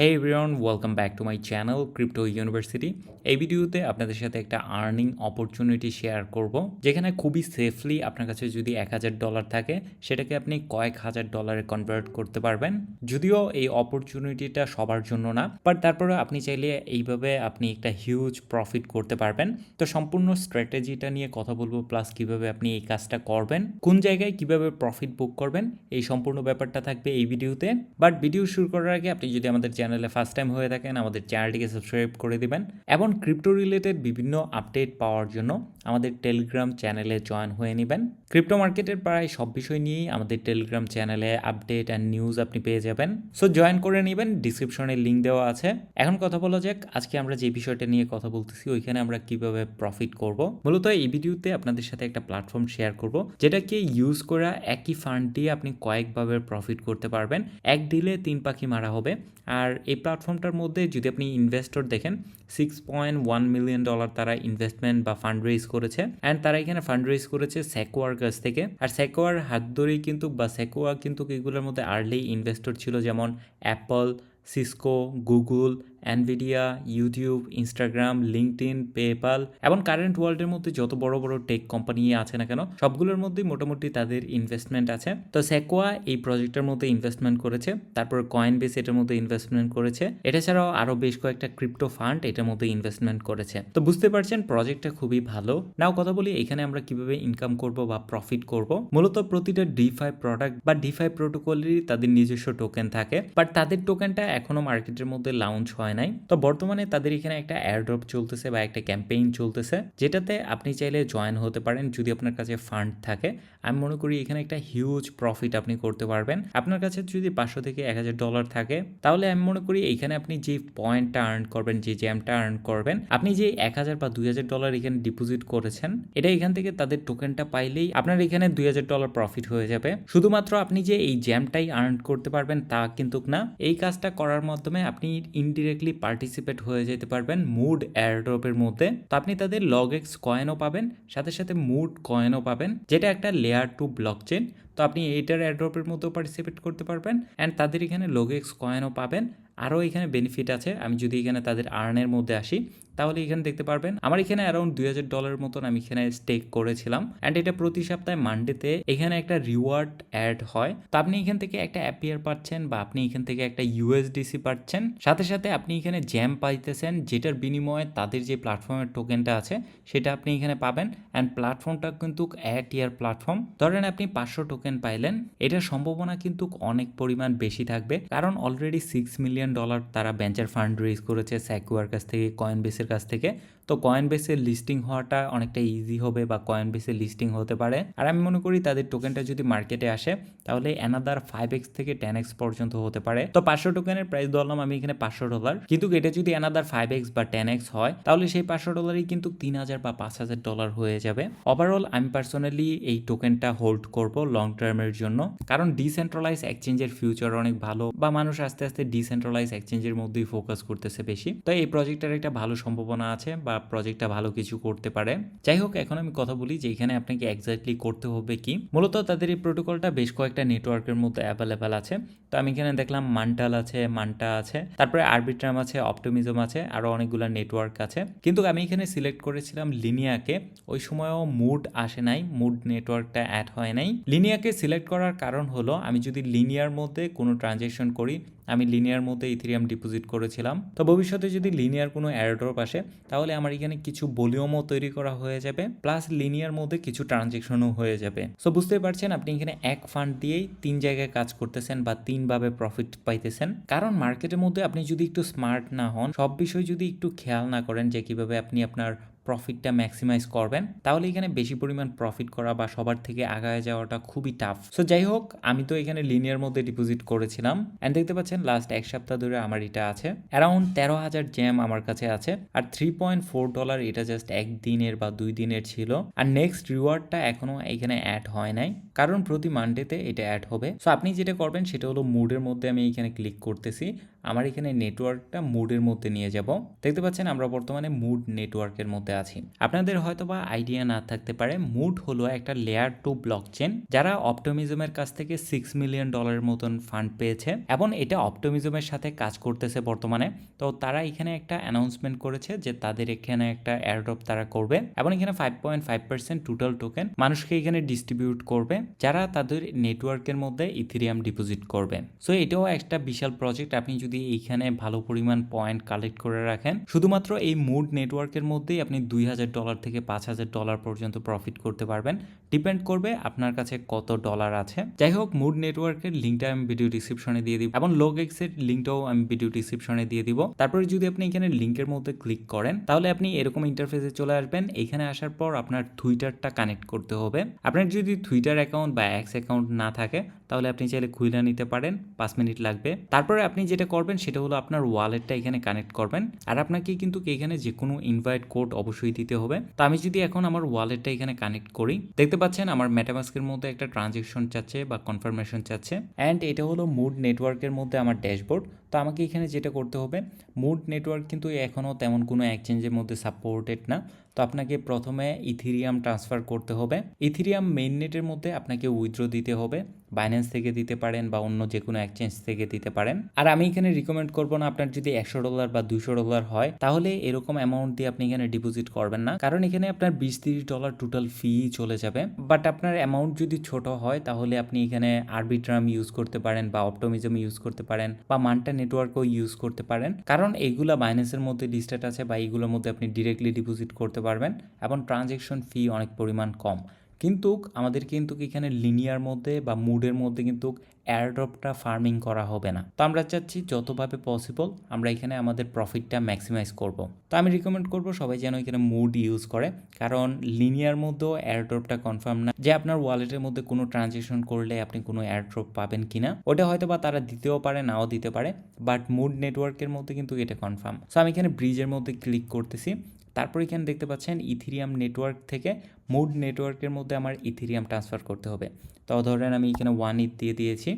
Hey everyone, welcome back to my channel Crypto University. এই ভিডিওতে আপনাদের সাথে একটা আর্নিং অপরচুনিটি শেয়ার করব, যেখানে খুবই সেফলি আপনার কাছে যদি $1000 থাকে সেটাকে আপনি কয়েক হাজার ডলারে কনভার্ট করতে পারবেন। যদিও এই অপরচুনিটিটা সবার জন্য না, বাট তারপরে আপনি চাইলে এইভাবে আপনি একটা হিউজ প্রফিট করতে পারবেন। তো সম্পূর্ণ স্ট্র্যাটেজিটা নিয়ে কথা বলবো, প্লাস কিভাবে আপনি এই কাজটা করবেন, কোন জায়গায় কিভাবে প্রফিট বুক করবেন, এই সম্পূর্ণ ব্যাপারটা থাকবে এই ভিডিওতে। বাট ভিডিও শুরু করার আগে আপনি যদি আমাদের চ্যানেলে ফার্স্ট টাইম হয়ে থাকেন, আমাদের চ্যানেলটিকে সাবস্ক্রাইব করে দিবেন এবং ক্রিপ্টো রিলেটেড বিভিন্ন আপডেট পাওয়ার জন্য আমাদের টেলিগ্রাম চ্যানেলে জয়েন হয়ে নেবেন। ক্রিপ্টো মার্কেটের প্রায় সব বিষয় নিয়েই আমাদের টেলিগ্রাম চ্যানেলে আপডেট অ্যান্ড নিউজ আপনি পেয়ে যাবেন। সো জয়েন করে নেবেন, ডিসক্রিপশনে লিঙ্ক দেওয়া আছে। এখন কথা বলা যাক, আজকে আমরা যে বিষয়টা নিয়ে কথা বলতেছি ওইখানে আমরা কিভাবে প্রফিট করব। মূলত এই ভিডিওতে আপনাদের সাথে একটা প্ল্যাটফর্ম শেয়ার করব, যেটাকে ইউজ করা একই ফান্ড দিয়ে আপনি কয়েকভাবে প্রফিট করতে পারবেন। এক ডিলে 3 পাখি মারা হবে। আর এই প্ল্যাটফর্মটার মধ্যে যদি আপনি ইনভেস্টর দেখেন, $6.1 মিলিয়ন তারা ইনভেস্টমেন্ট বা ফান্ড রেজ করেছে। অ্যান্ড তারা এখানে ফান্ড রেজ করেছে সেকোয়ার কাছ থেকে। আর সেকোয়ার হাত ধরেই কিন্তু সেকোয়া কিন্তু এগুলোর মধ্যে আর্লি ইনভেস্টর ছিল, যেমন Apple, Cisco, Google, Nvidia, YouTube, Instagram, LinkedIn, PayPal এবং কারেন্ট ওয়ার্ল্ডের মধ্যে যত বড় বড় টেক কোম্পানি আছে না কেন, সবগুলোর মধ্যেই মোটামুটি তাদের ইনভেস্টমেন্ট আছে। তো সেকোয়া এই প্রজেক্টের মধ্যে ইনভেস্টমেন্ট করেছে, তারপর কয়েনবেস এটার মধ্যে ইনভেস্টমেন্ট করেছে, এটা ছাড়াও আরও বেশ কয়েকটা ক্রিপ্টো ফান্ড এটার মধ্যে ইনভেস্টমেন্ট করেছে। তো বুঝতে পারছেন প্রজেক্টটা খুবই ভালো। নাও কথা বলি এখানে আমরা কিভাবে ইনকাম করব বা প্রফিট করব। মূলত প্রতিটা ডিফাই প্রোডাক্ট বা ডিফাই প্রোটোকলেরই তাদের নিজস্ব টোকেন থাকে, বাট তাদের টোকেনটা এখনো মার্কেটের মধ্যে লঞ্চ হয় নাই। তো বর্তমানে তাদের এখানে একটা এয়ারড্রপ চলতেছে বা একটা ক্যাম্পেইন চলতেছে, যেটাতে আপনি চাইলে জয়েন হতে পারেন যদি আপনার কাছে ফান্ড থাকে। আমি মনে করি এখানে একটা হিউজ প্রফিট আপনি করতে পারবেন। আপনার কাছে যদি $500 থেকে $1000 থাকে, তাহলে আমি মনে করি এখানে আপনি যে পয়েন্টটা আর্ন করবেন, যে জ্যামটা আর্ন করবেন, আপনি যে $1000 বা $2000 এখানে ডিপোজিট করেছেন, এটা এখান থেকে তাদের টোকেনটা পাইলেই আপনার এখানে $2000 প্রফিট হয়ে যাবে। শুধুমাত্র আপনি যে এই জ্যামটাই আর্ন করতে পারবেন তা কিন্তু না, এই কাজটা করার মাধ্যমে আপনি ইনডিরেক্টলি পার্টিসিপেট হয়ে যেতে পারবেন মুড এয়ারড্রপের মধ্যে। তো আপনি তাদের LogX কয়েনও পাবেন, সাথে সাথে মুড কয়েনও পাবেন, যেটা একটা লেয়ার 2 ব্লকচেন। তো আপনি এইটার এয়ারড্রপের মধ্যেও পার্টিসিপেট করতে পারবেন অ্যান্ড তাদের এখানে LogX কয়েনও পাবেন। আরও এখানে বেনিফিট আছে। আমি যদি এখানে তাদের আর্নের মধ্যে আসি, তাহলে এখানে দেখতে পারবেন আমার এখানে অ্যারাউন্ড $2000 মতন আমি এখানে স্টেক করেছিলাম। অ্যান্ড এটা প্রতি সপ্তাহে মানডেতে এখানে একটা রিওয়ার্ড অ্যাড হয়। তো আপনি এখান থেকে একটা অ্যাপিয়ার পাচ্ছেন বা আপনি এখান থেকে একটা USDC পাচ্ছেন, সাথে সাথে আপনি এখানে জ্যাম পাইতেছেন, যেটার বিনিময়ে তাদের যে প্ল্যাটফর্মের টোকেনটা আছে সেটা আপনি এখানে পাবেন। অ্যান্ড প্ল্যাটফর্মটা কিন্তু টিয়ার প্ল্যাটফর্ম। ধরেন আপনি 500 টোকেন পাইলেন, এটার সম্ভাবনা কিন্তু অনেক পরিমাণ বেশি থাকবে, কারণ অলরেডি $6 মিলিয়ন তারা ভেঞ্চার ফান্ড রেজ করেছে সেকোয়ার কাছ থেকে, কয়েনবেসের কাছ থেকে। তো কয়েনবেসের লিস্টিং হওয়াটা অনেকটা ইজি হবে বা কয়েনবেসের লিস্টিং হতে পারে। আর আমি মনে করি তাদের টোকেনটা যদি মার্কেটে আসে, তাহলে অ্যানাদার 5x থেকে 10x পর্যন্ত হতে পারে। তো 500 টোকেনের প্রাইস ধরলাম আমি এখানে $500, কিন্তু এটা যদি অ্যানাদার 5x বা 10x হয়, তাহলে সেই $500 কিন্তু $3000 বা $5000 হয়ে যাবে। ওভারঅল আমি পার্সোনালি এই টোকেনটা হোল্ড করব লং টার্মের জন্য, কারণ ডিসেন্ট্রালাইজ এক্সচেঞ্জের ফিউচার অনেক ভালো বা মানুষ আস্তে আস্তে ডিসেন্ট্রালাইজ এক্সচেঞ্জের মধ্যেই ফোকাস করতেছে বেশি। তো এই প্রজেক্টটার একটা ভালো সম্ভাবনা আছে বা প্রজেক্টটা ভালো কিছু করতে পারে। যাই হোক, এখন আমি কথা বলি যে এখানে আপনাকে এক্স্যাক্টলি করতে হবে কি। মূলত তাদের এই প্রোটোকলটা বেশ কয়েকটা নেটওয়ার্কের মধ্যে অ্যাভেলেবেল আছে। তো আমি এখানে দেখলাম মান্টাল আছে, মান্টা আছে, তারপরে আরবিট্রাম আছে, অপটিমিজম আছে, আরও অনেকগুলো নেটওয়ার্ক আছে। কিন্তু আমি এখানে সিলেক্ট করেছিলাম লিনিয়াকে। ওই সময়ও মুড আসে নাই, মুড নেটওয়ার্কটা অ্যাড হয় নাই। লিনিয়াকে সিলেক্ট করার কারণ হলো, আমি যদি লিনিয়ার মধ্যে কোনো ট্রানজ্যাকশন করি, আমি লিনিয়ার মধ্যে ইথেরিয়াম ডিপোজিট করেছিলাম। তো ভবিষ্যতে যদি লিনিয়ার কোনো এয়ারড্রপ আসে, তাহলে আমার এখানে কিছু ভলিউমও তৈরি করা হয়ে যাবে, প্লাস লিনিয়ার মধ্যে কিছু ট্রানজ্যাকশনও হয়ে যাবে। সো বুঝতে পারছেন আপনি এখানে এক ফান্ড দিয়েই 3 জায়গায় কাজ করতেছেন বা 3 ভাবে প্রফিট পাইতেছেন। কারণ মার্কেটের মধ্যে আপনি যদি একটু স্মার্ট না হন, সব বিষয় যদি একটু খেয়াল না করেন যে কিভাবে আপনি আপনার প্রফিটটা ম্যাক্সিমাইজ করবেন, তাহলে এখানে বেশি পরিমাণ প্রফিট করা বা সবার থেকে আগায় যাওয়াটা খুবই টাফ। সো যাই হোক, আমি তো এখানে লিনিয়ার মধ্যে ডিপোজিট করেছিলাম অ্যান্ড দেখতে পাচ্ছেন লাস্ট 1 সপ্তাহ ধরে আমার এটা আছে। অ্যারাউন্ড 13,000 জ্যাম আমার কাছে আছে। আর $3.4 এটা জাস্ট 1 দিনের বা 2 দিনের ছিল। আর নেক্সট রিওয়ার্ডটা এখনো এখানে অ্যাড হয় নাই। কারণ প্রতি মানডেতে এটা অ্যাড হবে। সো আপনি যেটা করবেন সেটা হলো মুডের মধ্যে আমি এখানে ক্লিক করতেছি। আমার এখানে নেটওয়ার্কটা মুডের মধ্যে নিয়ে যাব। দেখতে পাচ্ছেন আমরা বর্তমানে মুড নেটওয়ার্কের মধ্যে আছি। আপনাদের হয়তোবা আইডিয়া না থাকতে পারে, মুড হলো একটা লেয়ার 2 ব্লকচেন যারা অপটিমিজমের কাছ থেকে $6 মিলিয়ন মতন ফান্ড পেয়েছে এবং এটা অপটিমিজমের সাথে কাজ করতেছে বর্তমানে। তো তারা এখানে একটা অ্যানাউন্সমেন্ট করেছে যে তাদের এখানে একটা এয়ারড্রপ তারা করবে এবং এখানে 5.5% টোটাল টোকেন মানুষকে এখানে ডিস্ট্রিবিউট করবে যারা তাদের নেটওয়ার্কের মধ্যে ইথেরিয়াম ডিপোজিট করবে। সো এটাও একটা বিশাল প্রজেক্ট। আপনি যদি এইখানে ভালো পরিমাণ পয়েন্ট কালেক্ট করে রাখেন, শুধুমাত্র এই মুড নেটওয়ার্কের মধ্যেই আপনি $2,000 থেকে $5,000 পর্যন্ত প্রফিট করতে পারবেন। ডিপেন্ড করবে আপনার কাছে কত ডলার আছে। যাই হোক, মুড নেটওয়ার্কের লিঙ্কটা আমি ভিডিও ডিসক্রিপশনে দিয়ে দিব এবং LogX এর লিঙ্কটাও আমি ভিডিও ডিসক্রিপশনে দিয়ে দিব। তারপরে যদি আপনি এখানে লিঙ্কের মধ্যে ক্লিক করেন তাহলে আপনি এরকম ইন্টারফেসে চলে আসবেন। এখানে আসার পর আপনার টুইটারটা কানেক্ট করতে হবে। আপনার যদি টুইটার অ্যাকাউন্ট বা এক্স অ্যাকাউন্ট না থাকে তাহলে আপনি চাইলে খুলে নিতে পারেন, 5 মিনিট লাগবে। তারপরে আপনি যেটা করবেন সেটা হলো আপনার ওয়ালেটটা এখানে কানেক্ট করবেন আর আপনাকে কিন্তু এখানে যে কোনো ইনভাইট কোড অবশ্যই দিতে হবে। তো আমি যদি এখন আমার ওয়ালেটটা এখানে কানেক্ট করি, দেখতে পাচ্ছেন আমার মেটামাস্কের মধ্যে একটা ট্রানজ্যাকশন চাচ্ছে বা কনফার্মেশন চাচ্ছে অ্যান্ড এটা হলো মুড নেটওয়ার্কের মধ্যে আমার ড্যাশবোর্ড। তো আমাকে এখানে যেটা করতে হবে, মুড নেটওয়ার্ক কিন্তু এখনও তেমন কোনো এক্সচেঞ্জের মধ্যে সাপোর্টেড না। তো আপনাকে প্রথমে ইথেরিয়াম ট্রান্সফার করতে হবে। ইথেরিয়াম মেইন নেটের মধ্যে আপনাকে উইথড্র দিতে হবে, বাইন্যান্স থেকে দিতে পারেন বা অন্য যে কোনো এক্সচেঞ্জ থেকে দিতে পারেন। আর আমি এখানে রিকমেন্ড করবো না আপনার যদি $100 বা $200 হয় তাহলে এরকম অ্যামাউন্ট দিয়ে আপনি এখানে ডিপোজিট করবেন না, কারণ এখানে আপনার $20-30 টোটাল ফি চলে যাবে। বাট আপনার অ্যামাউন্ট যদি ছোট হয় তাহলে আপনি এখানে আরবিট্রাম ইউজ করতে পারেন বা অপটিমিজম ইউজ করতে পারেন বা মান্টা নেটওয়ার্কও ইউজ করতে পারেন, কারণ এইগুলা বাইন্যান্সের মধ্যে লিস্টেড আছে বা এইগুলোর মধ্যে আপনি ডিরেক্টলি ডিপোজিট করতে পারবেন এবং ট্রানজ্যাকশন ফি অনেক পরিমাণ কম। কিন্তু আমাদের কিন্তু এখানে লিনিয়ার মধ্যে বা মুডের মধ্যে কিন্তু এয়ারড্রপটা ফার্মিং করা হবে না। তো আমরা চাচ্ছি যতভাবে পসিবল আমরা এখানে আমাদের প্রফিটটা ম্যাক্সিমাইজ করব। তো আমি রিকমেন্ড করব সবাই যেন এখানে মুড ইউজ করে, কারণ লিনিয়ার মধ্যেও এয়ারড্রপটা কনফার্ম না যে আপনার ওয়ালেটের মধ্যে কোনো ট্রানজ্যাকশন করলে আপনি কোনো এয়ারড্রপ পাবেন কিনা। ওটা হয়তো বা তারা দিতেও পারে, নাও দিতে পারে, বাট মুড নেটওয়ার্কের মধ্যে কিন্তু এটা কনফার্ম। সো আমি এখানে ব্রিজের মধ্যে ক্লিক করতেছি। তারপর এখানে দেখতে পাচ্ছেন ইথেরিয়াম নেটওয়ার্ক থেকে মুড নেটওয়ার্কের মধ্যে আমার ইথেরিয়াম ট্রান্সফার করতে হবে। তো ধরেন আমি এখানে 1 ETH দিয়ে দিয়েছি।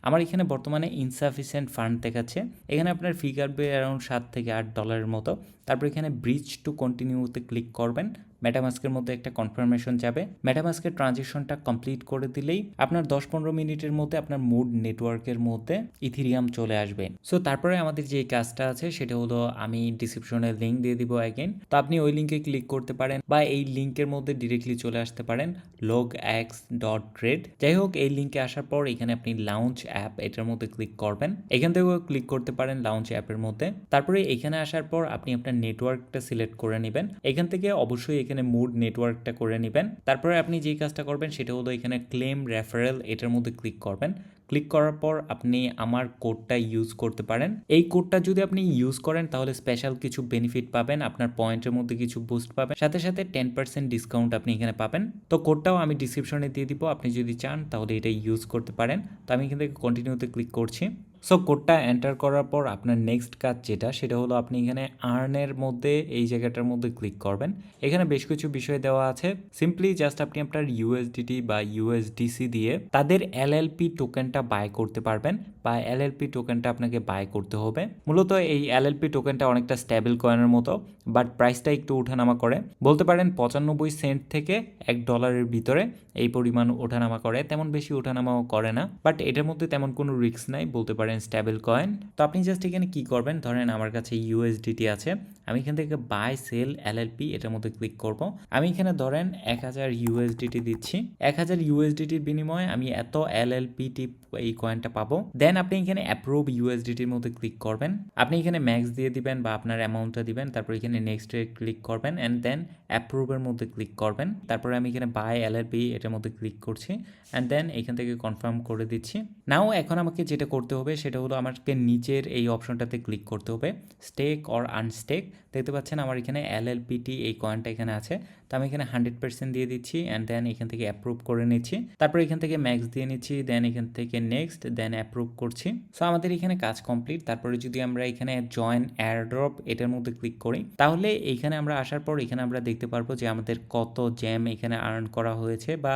আমার এখানে বর্তমানে ইনসাফিসিয়েন্ট ফান্ড দেখাচ্ছে। এখানে আপনার ফি কাটবে অ্যারাউন্ড $7 থেকে $8 মতো। তারপর এখানে ব্রিজ টু কন্টিনিউতে ক্লিক করবেন। মেটামাস্কের মধ্যে একটা কনফার্মেশন যাবে। মেটামাস্কের ট্রানজ্যাকশনটা কমপ্লিট করে দিলেই আপনার 10-15 মিনিটের মধ্যে আপনার মুড নেটওয়ার্কের মধ্যে ইথেরিয়াম চলে আসবে। সো তারপরে আমাদের যে কাজটা আছে সেটা হলো আমি ডিসক্রিপশনে লিঙ্ক দিয়ে দিব অ্যাগেন। তো আপনি ওই লিঙ্কে ক্লিক করতে পারেন বা এই লিঙ্কের মধ্যে ডিরেক্টলি চলে আসতে পারেন logx.trade। যাই হোক, এই লিঙ্কে আসার পর এখানে আপনি লাউঞ্চ অ্যাপ এটার মধ্যে ক্লিক করবেন। এখান থেকেও ক্লিক করতে পারেন লাউঞ্চ অ্যাপের মধ্যে। তারপরে এখানে আসার পর আপনি আপনার নেটওয়ার্কটা সিলেক্ট করে নেবেন। এখান থেকে অবশ্যই এখানে মুড নেটওয়ার্কটা করে নেবেন। তারপরে আপনি যেই কাজটা করবেন সেটা হলো এখানে ক্লেম রেফারেল এটার মধ্যে ক্লিক করবেন। ক্লিক করার পর আপনি আমার কোডটা ইউজ করতে পারেন। এই কোডটা যদি আপনি ইউজ করেন তাহলে স্পেশাল কিছু বেনিফিট পাবেন, আপনার পয়েন্টের মধ্যে কিছু বুস্ট পাবেন, সাথে সাথে 10% ডিসকাউন্ট আপনি এখানে পাবেন। তো কোডটাও আমি ডিসক্রিপশনে দিয়ে দিব, আপনি যদি চান তাহলে এটা ইউজ করতে পারেন। তো আমি এখান থেকে কন্টিনিউতে ক্লিক করছি। সো কোডটা এন্টার করার পর আপনার নেক্সট কাজ যেটা সেটা হলো আপনি এখানে আর্নের মধ্যে এই জায়গাটার মধ্যে ক্লিক করবেন। এখানে বেশ কিছু বিষয় দেওয়া আছে। সিম্পলি জাস্ট আপনি আপনার ইউএসডিটি বা ইউএসডিসি দিয়ে তাদের এলএলপি টোকেনটা বাই করতে পারবেন বা এলএলপি টোকেনটা আপনাকে বাই করতে হবে। মূলত এই এলএলপি টোকেনটা অনেকটা স্টেবল কয়েনের মতো, বাট প্রাইসটা একটু ওঠানামা করে। বলতে পারেন 95 সেন্ট থেকে $1 ভিতরে এই পরিমাণ ওঠানামা করে, তেমন বেশি ওঠানামাও করে না, বাট এটার মধ্যে তেমন কোনো রিস্ক নাই, বলতে পারেন স্টেবল কয়েন। তো আপনি জাস্ট এখানে কি করবেন, ধরেন আমার কাছে ইউএসডিটি আছে, আমি এখান থেকে বাই সেল এলএলপি এটার মধ্যে ক্লিক করব। আমি এখানে ধরেন 1000 ইউএসডিটি দিচ্ছি। 1000 ইউএসডিটির বিনিময়ে আমি এত এলএলপিটি এই কয়েনটা পাবো। দেন আপনি এখানে অ্যাপ্রুভ ইউএসডিটির মধ্যে ক্লিক করবেন। আপনি এখানে ম্যাক্স দিয়ে দিবেন বা আপনার অ্যামাউন্টটা দিবেন। তারপর এখানে নেক্সটে ক্লিক করবেন অ্যান্ড দেন অ্যাপ্রুভের মধ্যে ক্লিক করবেন। তারপরে আমি এখানে বাই এলএলপি এটার মধ্যে ক্লিক করছি অ্যান্ড দেন এখান থেকে কনফার্ম করে দিচ্ছি। নাও এখন আমাকে যেটা করতে হবে সেটা হলো আমাকে নিচের এই অপশনটাতে ক্লিক করতে হবে, স্টেক অর আনস্টেক। দেখতে পাচ্ছেন আমার এখানে এলএলপিটি এই কয়েনটা এখানে আছে। তো আমি এখানে 100% দিয়ে দিচ্ছি অ্যান্ড দেন এখান থেকে অ্যাপ্রুভ করে নিচ্ছি। তারপর এখান থেকে ম্যাক্স দিয়ে নিচ্ছি, দেন এখান থেকে নেক্সট, দেন অ্যাপ্রুভ করছি। সো আমাদের এখানে কাজ কমপ্লিট। তারপরে যদি আমরা এখানে জয়েন এয়ারড্রপ এটার মধ্যে ক্লিক করি তাহলে এইখানে আমরা আসার পর এখানে আমরা দেখতে পারবো যে আমাদের কত জ্যাম এখানে আর্ন করা হয়েছে বা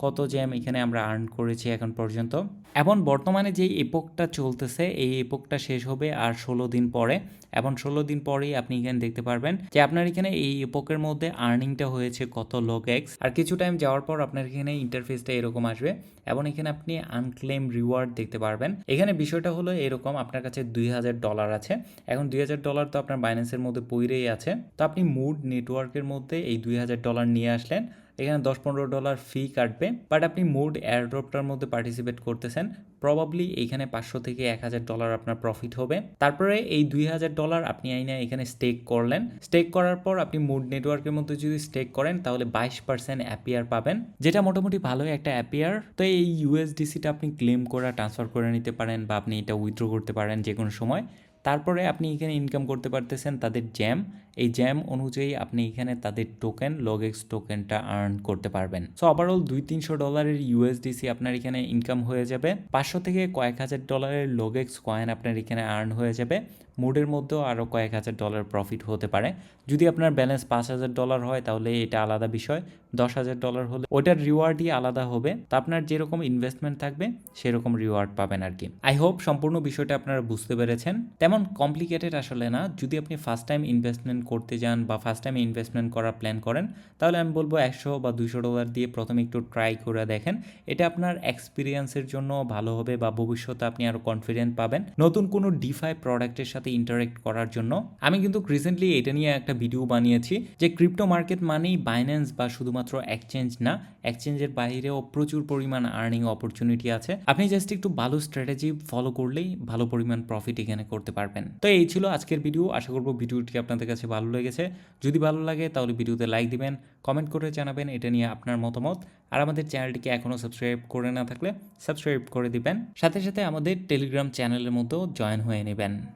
কত জ্যাম এখানে আমরা আর্ন করেছি এখন পর্যন্ত। এখন বর্তমানে যেই এপকটা চলতেছে এই এপকটা শেষ হবে আর 16 দিন পরে, এবং 16 দিন পরেই আপনি এখানে দেখতে পারবেন যে আপনার এখানে এই এপকের মধ্যে আর্নিংটা হয়েছে কত LogX। আর কিছু টাইম যাওয়ার পর আপনার এখানে ইন্টারফেসটা এরকম আসবে এবং এখানে আপনি আনক্লেম রিওয়ার্ড দেখতে পারবেন। এখানে বিষয়টা হলো এরকম, আপনার কাছে $2000 আছে। এখন $2000 তো আপনার বাইন্যান্সের মধ্যে পইরেই আছে, তো আপনি মুড নেটওয়ার্কের মধ্যে এই $2000 নিয়ে আসলেন। এখানে $10-15 ফি কাটবে, বাট আপনি মুড এয়ারড্রপটার মধ্যে পার্টিসিপেট করতেছেন, প্রবাবলি এইখানে $500 থেকে $1000 আপনার প্রফিট হবে। তারপরে এই $2000 আপনি আইনা এখানে স্টেক করলেন। স্টেক করার পর আপনি মুড নেটওয়ার্কের মধ্যে যদি স্টেক করেন তাহলে 22% অ্যাপিয়ার পাবেন, যেটা মোটামুটি ভালোই একটা অ্যাপিয়ার। তো এই ইউএসডিসিটা আপনি ক্লেম করা ট্রান্সফার করে নিতে পারেন বা আপনি এটা উইথড্র করতে পারেন যে কোনো সময়। তারপরে আপনি এখানে ইনকাম করতে পারতেছেন তাদের জ্যাম, এই জ্যাম অনুযায়ী আপনি এখানে তাদের টোকেন LogX টোকেনটা আর্ন করতে পারবেন। সো ওভারঅল $200-300 ইউএসডিসি আপনার এখানে ইনকাম হয়ে যাবে, 500 থেকে কয়েক হাজার ডলারের LogX কয়েন আপনার এখানে আর্ন হয়ে যাবে। মুডের মধ্যেও আরও কয়েক হাজার ডলার প্রফিট হতে পারে। যদি আপনার ব্যালেন্স $5000 হয় তাহলে এটা আলাদা বিষয়, $10,000 হলে ওটার রিওয়ার্ডই আলাদা হবে। তো আপনার যেরকম ইনভেস্টমেন্ট থাকবে সেরকম রিওয়ার্ড পাবেন আর কি। আই হোপ সম্পূর্ণ বিষয়টা আপনারা বুঝতে পেরেছেন। তেমন কমপ্লিকেটেড আসলে না। যদি আপনি ফার্স্ট টাইম ইনভেস্টমেন্ট করতে যান বা ফার্স্ট টাইম ইনভেস্টমেন্ট করার প্ল্যান করেন তাহলে আমি বলবো $100 বা $200 দিয়ে প্রথমে একটু ট্রাই করে দেখেন। এটা আপনার এক্সপিরিয়েন্সের জন্য ভালো হবে বা ভবিষ্যতে আপনি আরও কনফিডেন্ট পাবেন নতুন কোনো ডিফাই প্রোডাক্টের সাথে ইন্টারেক্ট করার জন্য। আমি কিন্তু রিসেন্টলি এটা নিয়ে একটা ভিডিও বানিয়েছি যে ক্রিপ্টো মার্কেট মানেই বাইন্যান্স বা শুধুমাত্র এক্সচেঞ্জ না, এক্সচেঞ্জের বাইরেও প্রচুর পরিমাণ আর্নিং অপরচুনিটি আছে। আপনি জাস্ট একটু ভালো স্ট্র্যাটেজি ফলো করলেই ভালো পরিমাণ প্রফিট এখানে করতে পারবেন। তো এই ছিল আজকের ভিডিও। আশা করবো ভিডিওটি আপনাদের কাছে ভালো লেগেছে। যদি ভালো লাগে তাহলে ভিডিওতে লাইক দিবেন, কমেন্ট করে জানাবেন এটা নিয়ে আপনার মতামত। আর আমাদের চ্যানেলটিকে এখনও সাবস্ক্রাইব করে না থাকলে সাবস্ক্রাইব করে দিবেন, সাথে সাথে আমাদের টেলিগ্রাম চ্যানেলের মধ্যেও জয়েন হয়ে নেবেন।